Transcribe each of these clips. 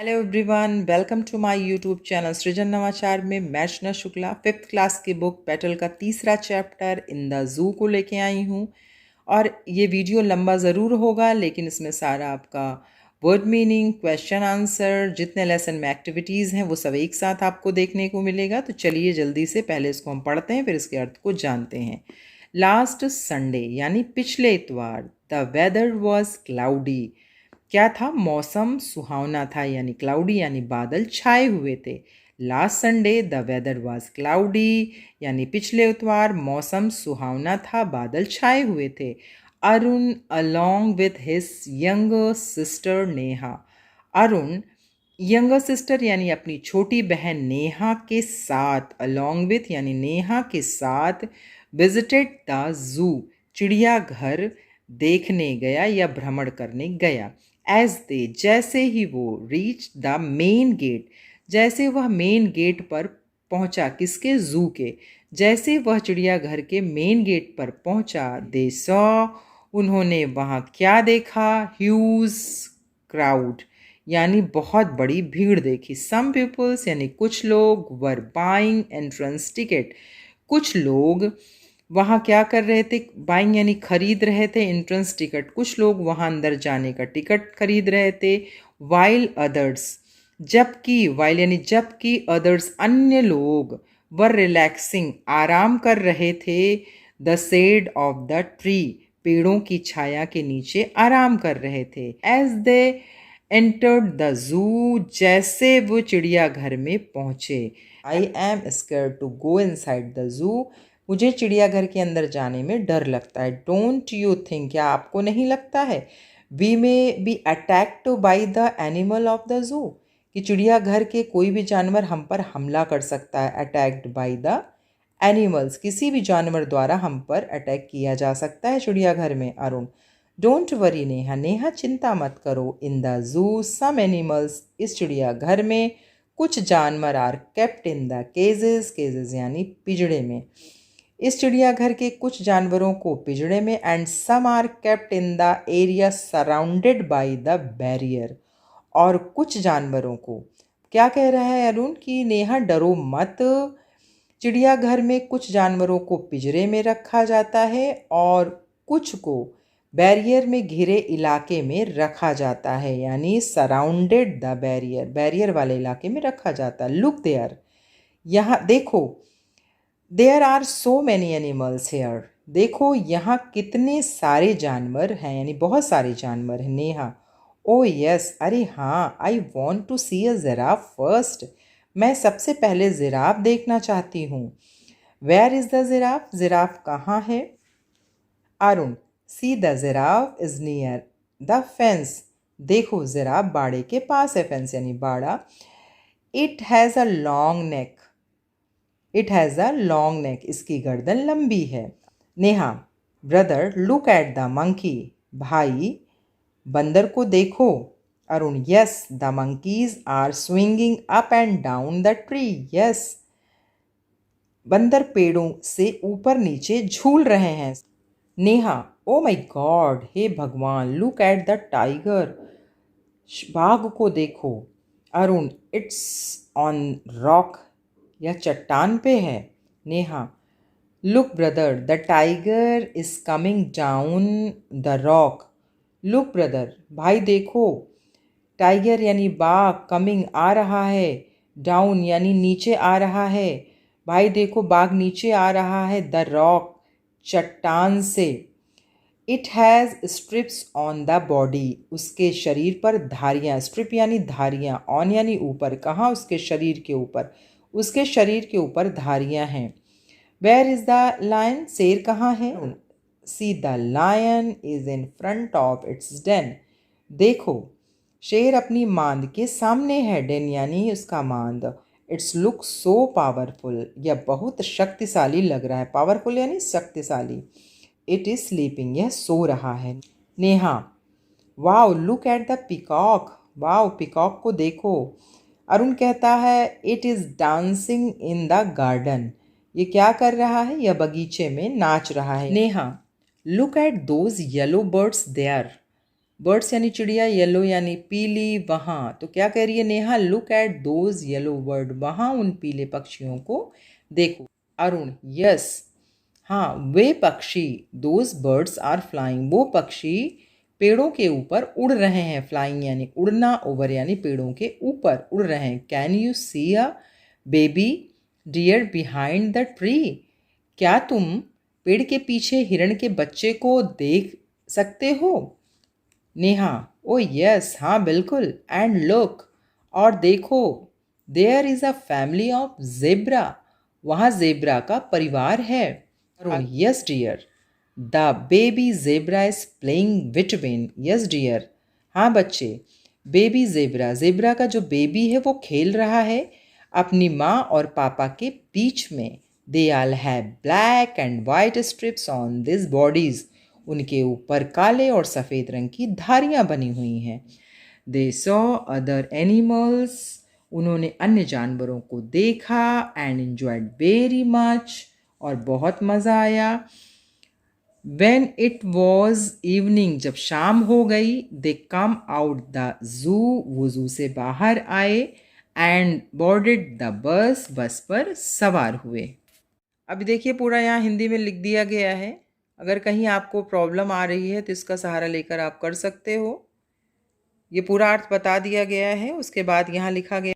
Hello everyone, welcome to my YouTube channel Srijan Navachar में मैं Archana Shukla 5th class की बुक पेटल का तीसरा चैप्टर इन द जू को लेके आई हूँ। और ये वीडियो लंबा ज़रूर होगा, लेकिन इसमें सारा आपका वर्ड मीनिंग, क्वेश्चन आंसर, जितने लेसन में एक्टिविटीज़ हैं वो सब एक साथ आपको देखने को मिलेगा। तो चलिए जल्दी से पहले इसको हम पढ़ते हैं, फिर इसके अर्थ को जानते हैं। लास्ट संडे यानी पिछले इतवार, द वेदर वॉज क्लाउडी। क्या था? मौसम सुहावना था, यानी क्लाउडी यानी बादल छाए हुए थे। Last Sunday the weather was cloudy यानी पिछले इतवार मौसम सुहावना था, बादल छाए हुए थे। Arun along with his younger sister Neha. Arun younger sister यानी अपनी छोटी बहन नेहा के साथ, अलोंग विथ यानी नेहा के साथ, विजिटेड द जू चिड़ियाघर देखने गया या भ्रमण करने गया। एज दे जैसे ही वो रीच द मेन गेट, जैसे वह मेन गेट पर पहुंचा, किसके? जू के। जैसे वह चिड़ियाघर के मेन गेट पर पहुंचा, दे सॉ उन्होंने वहां क्या देखा? ह्यूज क्राउड यानी बहुत बड़ी भीड़ देखी। सम पीपल्स यानी कुछ लोग, वर बाइंग एंट्रेंस टिकट, कुछ लोग वहाँ क्या कर रहे थे? बाइंग यानी खरीद रहे थे, एंट्रेंस टिकट, कुछ लोग वहाँ अंदर जाने का टिकट खरीद रहे थे। वाइल अदर्स जबकि, वाइल यानी जबकि, अदर्स अन्य लोग, वर रिलैक्सिंग आराम कर रहे थे, the shade of the tree पेड़ों की छाया के नीचे आराम कर रहे थे। As they entered the zoo जैसे वो चिड़ियाघर में पहुंचे। I am scared to go inside the zoo, मुझे चिड़ियाघर के अंदर जाने में डर लगता है। डोंट यू थिंक, क्या आपको नहीं लगता है? We may be attacked by the animal of the zoo, कि चिड़ियाघर के कोई भी जानवर हम पर हमला कर सकता है। अटैक्ड बाई द एनिमल्स, किसी भी जानवर द्वारा हम पर अटैक किया जा सकता है चिड़ियाघर में। अरुण डोंट वरी नेहा, नेहा चिंता मत करो। In the zoo some animals, इस चिड़ियाघर में कुछ जानवर आर केप्ट इन द केजेस, केजेस यानी पिंजड़े में, इस चिड़ियाघर के कुछ जानवरों को पिंजड़े में। And some are kept in the area surrounded by the barrier, और कुछ जानवरों को, क्या कह रहा है अरुण कि नेहा डरो मत, चिड़ियाघर में कुछ जानवरों को पिंजरे में रखा जाता है और कुछ को बैरियर में घिरे इलाके में रखा जाता है, यानी सराउंडेड द बैरियर, बैरियर वाले इलाके में रखा जाता है। लुक देयर, यहाँ देखो, there are so many animals here, देखो यहाँ कितने सारे जानवर हैं, यानी बहुत सारे जानवर हैं। नेहा ओ यस, अरे हाँ, I want to see a giraffe first, मैं सबसे पहले जिराफ देखना चाहती हूँ। Where is the giraffe, giraffe कहाँ है? Arun see the giraffe is near the fence, देखो जिराफ बाड़े के पास है, फेंस यानी बाड़ा। It has a long neck, it has a long neck, इसकी गर्दन लंबी है। Neha brother look at the monkey, भाई बंदर को देखो। Arun yes the monkeys are swinging up and down the tree, yes बंदर पेड़ों से ऊपर नीचे झूल रहे हैं। नेहा ओ माई गॉड, हे भगवान, लुक एट द टाइगर, बाघ को देखो। अरुण इट्स ऑन रॉक, यह चट्टान पे है। Neha look brother the tiger is coming down the rock, look brother भाई देखो, टाइगर यानी बाघ, कमिंग आ रहा है, डाउन यानी नीचे आ रहा है, भाई देखो बाघ नीचे आ रहा है, द रॉक चट्टान से। It has strips on the body, उसके शरीर पर धारियाँ, स्ट्रिप यानी धारियाँ, ऑन यानी ऊपर, कहाँ? उसके शरीर के ऊपर, उसके शरीर के ऊपर धारियाँ हैं। वेयर इज़ द लायन, शेर कहाँ है? See the lion is in front of its den, देखो शेर अपनी मांद के सामने है, डेन यानी उसका मांद। इट्स लुक सो पावरफुल, यह बहुत शक्तिशाली लग रहा है, पावरफुल यानी शक्तिशाली। इट इज स्लीपिंग, यह सो रहा है। Neha wow look at the peacock, wow peacock को देखो। अरुण कहता है it is dancing in the garden, ये क्या कर रहा है? यह बगीचे में नाच रहा है। Neha look at those yellow birds there, birds यानी चिड़िया, येलो यानी पीली, वहाँ। तो क्या कह रही है Neha, look at those yellow bird, वहाँ उन पीले पक्षियों को देखो। अरुण, यस, हाँ वे पक्षी, दोज बर्ड्स आर फ्लाइंग, वो पक्षी पेड़ों के ऊपर उड़ रहे हैं। फ्लाइंग यानी उड़ना, ओवर यानी पेड़ों के ऊपर उड़ रहे हैं। Can you see a baby deer behind the tree, क्या तुम पेड़ के पीछे हिरण के बच्चे को देख सकते हो? नेहा, ओ यस, हाँ बिल्कुल। एंड लुक, और देखो, there is a family of zebra, वहाँ जेब्रा का परिवार है। Yes dear, the baby zebra is playing between, yes dear, हाँ बच्चे, बेबी जेब्रा, जेब्रा का जो बेबी है वो खेल रहा है अपनी माँ और पापा के बीच में। They all have black and white strips on this bodies, उनके ऊपर काले और सफ़ेद रंग की धारियाँ बनी हुई हैं। दे सॉ अदर एनिमल्स, उन्होंने अन्य जानवरों को देखा। एंड एंजॉयड वेरी मच, और बहुत मज़ा आया। When it was evening, जब शाम हो गई, they come out the zoo, वो जू से बाहर आए। and boarded the bus, बस पर सवार हुए। अभी देखिए पूरा यहाँ हिंदी में लिख दिया गया है। अगर कहीं आपको प्रॉब्लम आ रही है तो इसका सहारा लेकर आप कर सकते हो। ये पूरा अर्थ बता दिया गया है। उसके बाद यहाँ लिखा गया,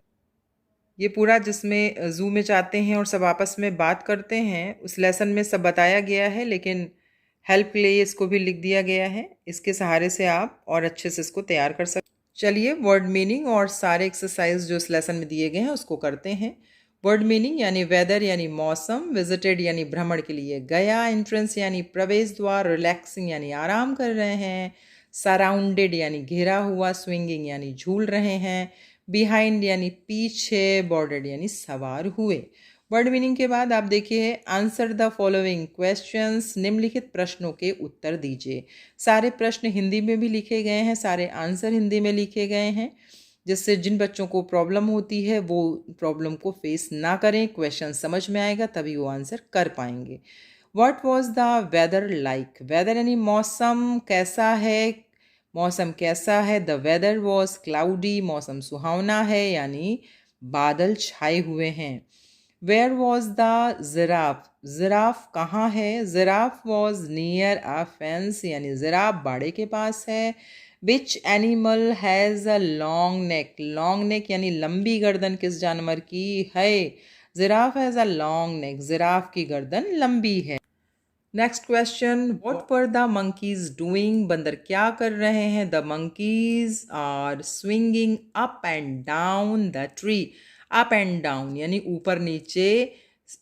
ये पूरा जिसमें ज़ू में जाते हैं और सब आपस में बात करते हैं, उस लेसन में सब बताया गया है, लेकिन हेल्प के लिए इसको भी लिख दिया गया है। इसके सहारे से आप और अच्छे से इसको तैयार कर सकते। चलिए वर्ड मीनिंग और सारे एक्सरसाइज जो इस लेसन में दिए गए हैं उसको करते हैं। वर्ड मीनिंग यानी वेदर यानी मौसम, विजिटेड यानी भ्रमण के लिए गया, एंट्रेंस यानी प्रवेश द्वार, रिलैक्सिंग यानी आराम कर रहे हैं, सराउंडेड यानी घेरा हुआ, स्विंगिंग यानी झूल रहे हैं, बिहाइंड यानी पीछे, बॉर्डर्ड यानी सवार हुए। वर्ड मीनिंग के बाद आप देखिए, आंसर द फॉलोइंग क्वेश्चंस, निम्नलिखित प्रश्नों के उत्तर दीजिए। सारे प्रश्न हिंदी में भी लिखे गए हैं, सारे आंसर हिंदी में लिखे गए हैं, जिससे जिन बच्चों को प्रॉब्लम होती है वो प्रॉब्लम को फेस ना करें, क्वेश्चन समझ में आएगा तभी वो आंसर कर पाएंगे। What was the weather like, weather यानी मौसम कैसा है, मौसम कैसा है। द वेदर वॉज क्लाउडी, मौसम सुहावना है यानी बादल छाए हुए हैं। Where was the giraffe, giraffe कहाँ है, giraffe was near a fence यानी जिराफ बाड़े के पास है। Which animal has a long neck, long neck यानी लंबी गर्दन किस जानवर की है, giraffe has a long neck, giraffe की गर्दन लंबी है। Next question, what were the monkeys doing, बंदर क्या कर रहे हैं। The monkeys are swinging up and down the tree, up and down यानी ऊपर नीचे,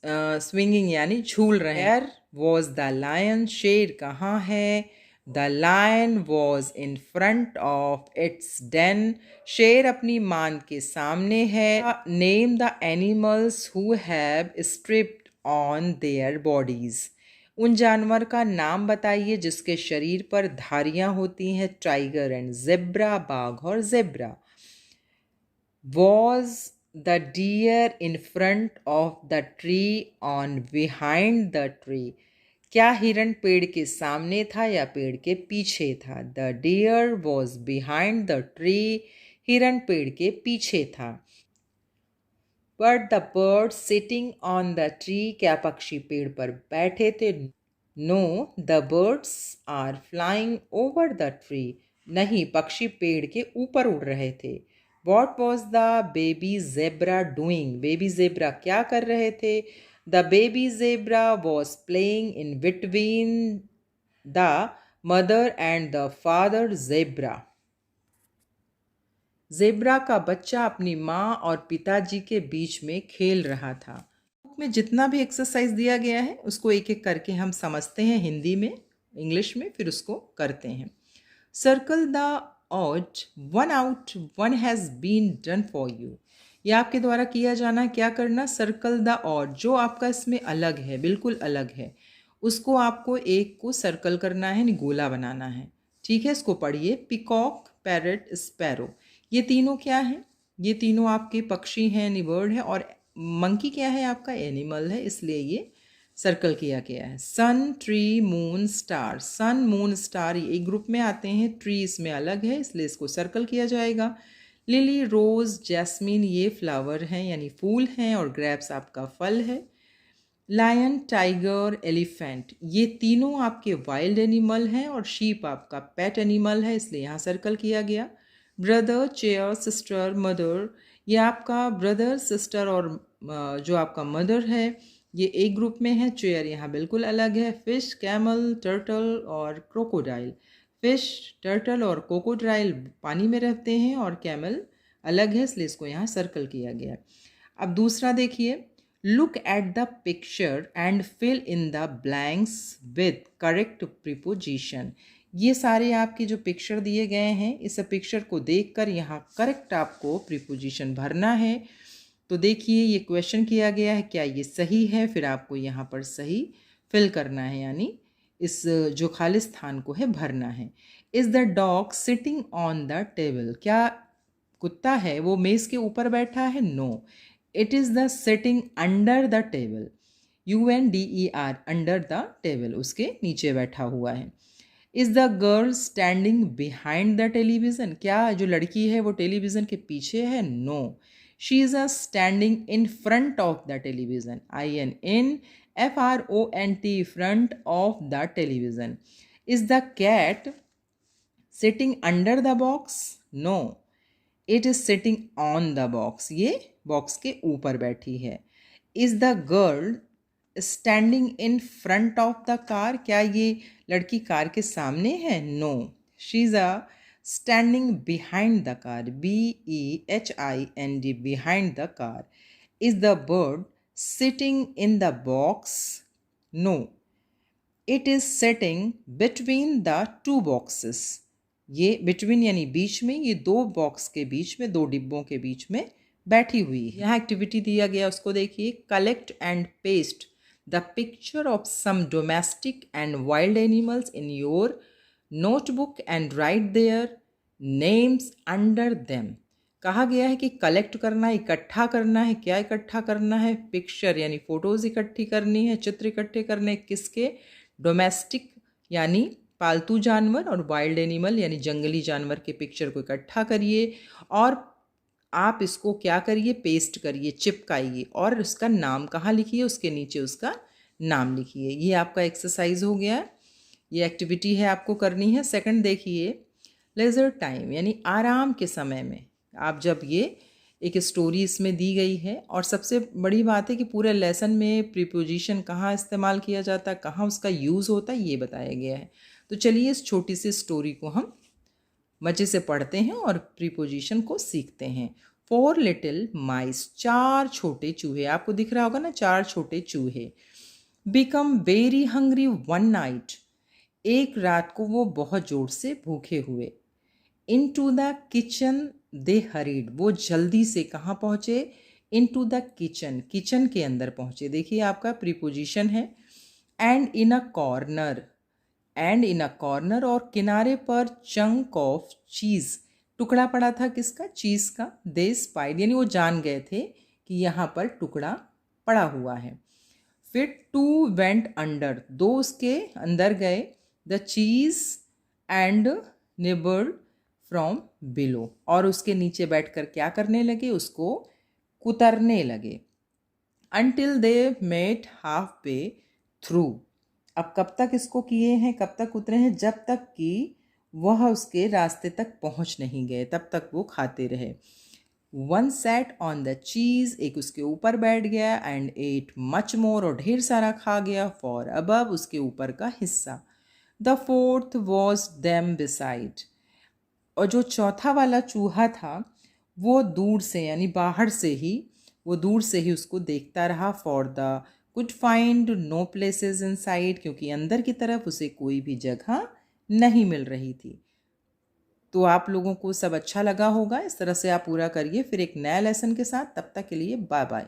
स्विंगिंग यानी झूल रहे हैं। वेयर वॉज द लायन, शेर कहाँ है। The lion was in front of its den, शेर अपनी मान के सामने है। Name the animals who have striped on their bodies, उन जानवर का नाम बताइए जिसके शरीर पर धारियां होती हैं। टाइगर एंड जेब्रा, बाघ और zebra. Was the deer in front of the tree on behind the tree, क्या हिरण पेड़ के सामने था या पेड़ के पीछे था। The deer was behind the tree, हिरण पेड़ के पीछे था। But the bird sitting on the tree, क्या पक्षी पेड़ पर बैठे थे। No the birds are flying over the tree, नहीं पक्षी पेड़ के ऊपर उड़ रहे थे। What was the baby zebra doing, baby zebra क्या कर रहे थे। The baby zebra was playing in between the mother and the father zebra, zebra का बच्चा अपनी माँ और पिताजी के बीच में खेल रहा था। बुक में जितना भी एक्सरसाइज दिया गया है उसको एक एक करके हम समझते हैं हिंदी में, इंग्लिश में, फिर उसको करते हैं। Circle the odd one out, one has been done for you, ये आपके द्वारा किया जाना है। क्या करना, सर्कल द ऑड, जो आपका इसमें अलग है, बिल्कुल अलग है, उसको आपको एक को सर्कल करना है, गोला बनाना है। ठीक है, इसको पढ़िए। पिकॉक, पैरट, स्पैरो, ये तीनों क्या हैं, ये तीनों आपके पक्षी हैं, बर्ड है, और मंकी क्या है आपका एनिमल है, इसलिए ये सर्कल किया गया है। सन, ट्री, मून, स्टार। सन, मून, स्टार ये एक ग्रुप में आते हैं, ट्री इसमें अलग है इसलिए इसको सर्कल किया जाएगा। लिली, रोज़, जैस्मिन ये फ्लावर हैं यानी फूल हैं, और ग्रेप्स आपका फल है। लायन, टाइगर, एलिफेंट ये तीनों आपके वाइल्ड एनिमल हैं, और शीप आपका पेट एनिमल है इसलिए यहाँ सर्कल किया गया। ब्रदर, चेयर, सिस्टर, मदर ये आपका ब्रदर, सिस्टर और जो आपका मदर है ये एक ग्रुप में है। चेयर यहाँ बिल्कुल अलग है। फिश, कैमल, टर्टल और क्रोकोडाइल। फिश, टर्टल और क्रोकोडाइल पानी में रहते हैं, और कैमल अलग है इसलिए इसको यहाँ सर्कल किया गया। अब दूसरा देखिए, look at the picture and fill in the blanks with correct preposition. ये सारे आपके जो पिक्चर दिए गए हैं, इस पिक्चर को देखकर यहाँ करेक्ट आपको प्रीपोजिशन भरना है। तो देखिए ये क्वेश्चन किया गया है, क्या ये सही है, फिर आपको यहाँ पर सही फिल करना है, यानी इस जो खाली स्थान को है भरना है। Is the dog sitting on the table. क्या कुत्ता है वो मेज़ के ऊपर बैठा है? No, it is the sitting under the table. UNDER, under the table, उसके नीचे बैठा हुआ है। Is the girl standing behind the television. क्या जो लड़की है वो टेलीविज़न के पीछे है? No, she is a standing in front of the television. INFRONT, front of the television. Is the cat sitting under the box? No, it is sitting on the box, ये box के ऊपर बैठी है। Is the girl standing in front of the car. क्या ये लड़की car के सामने है? No, she is a standing behind the car. BEHIND, behind the car. Is the bird sitting in the box? No, it is sitting between the two boxes. ये between यानी बीच में, ये दो बॉक्स के बीच में, दो डिब्बों के बीच में बैठी हुई है। यहाँ एक्टिविटी दिया गया उसको देखिए। Collect and paste the picture of some domestic and wild animals in your notebook and write their names under them. कहा गया है कि कलेक्ट करना, इकट्ठा करना है। क्या इकट्ठा करना है? पिक्चर यानी फ़ोटोज़ इकट्ठी करनी है, चित्र इकट्ठे करने। किसके? डोमेस्टिक यानी पालतू जानवर, और वाइल्ड एनिमल यानी जंगली जानवर के पिक्चर को इकट्ठा करिए, और आप इसको क्या करिए? पेस्ट करिए, चिपकाइए, और उसका नाम कहाँ लिखिए? उसके नीचे उसका नाम लिखिए। ये आपका एक्सरसाइज हो गया, ये एक्टिविटी है आपको करनी है। सेकंड देखिए, लेज़र टाइम यानी आराम के समय में। आप जब ये एक स्टोरी इसमें दी गई है, और सबसे बड़ी बात है कि पूरे लेसन में प्रीपोजिशन कहाँ इस्तेमाल किया जाता है, कहाँ उसका यूज़ होता है, ये बताया गया है। तो चलिए इस छोटी सी स्टोरी को हम मज़े से पढ़ते हैं और प्रीपोजिशन को सीखते हैं। 4 लिटिल माइस, 4 छोटे चूहे। आपको दिख रहा होगा ना, 4 छोटे चूहे। Become very hungry one night, एक रात को वो बहुत ज़ोर से भूखे हुए। Into the kitchen they hurried, वो जल्दी से कहाँ पहुँचे? Into the kitchen, kitchen के अंदर पहुँचे। देखिए आपका प्रीपोजिशन है। And in a corner, and in a corner, और किनारे पर चंक ऑफ चीज़, टुकड़ा पड़ा था किसका? चीज़ का। दे स्पाइड यानी वो जान गए थे कि यहाँ पर टुकड़ा पड़ा हुआ है। फिर 2 वेंट अंडर, 2 उसके अंदर गए। The cheese and nibbled from below, और उसके नीचे बैठकर क्या करने लगे? उसको कुतरने लगे। Until they met half way through, अब कब तक इसको किए हैं, कब तक उतरे हैं? जब तक कि वह उसके रास्ते तक पहुंच नहीं गए, तब तक वो खाते रहे। वन सैट ऑन द चीज़, एक उसके ऊपर बैठ गया। एंड एट मच मोर, और ढेर सारा खा गया। फॉर अबव, उसके ऊपर का हिस्सा। The fourth was them beside, और जो चौथा वाला चूहा था वो दूर से यानी बाहर से ही, वो दूर से ही उसको देखता रहा। For the could find know places in side, क्योंकि अंदर की तरफ उसे कोई भी जगह नहीं मिल रही थी। तो आप लोगों को सब अच्छा लगा होगा, इस तरह से आप पूरा करिए। फिर एक नया लेसन के साथ, तब तक के लिए बाय बाय।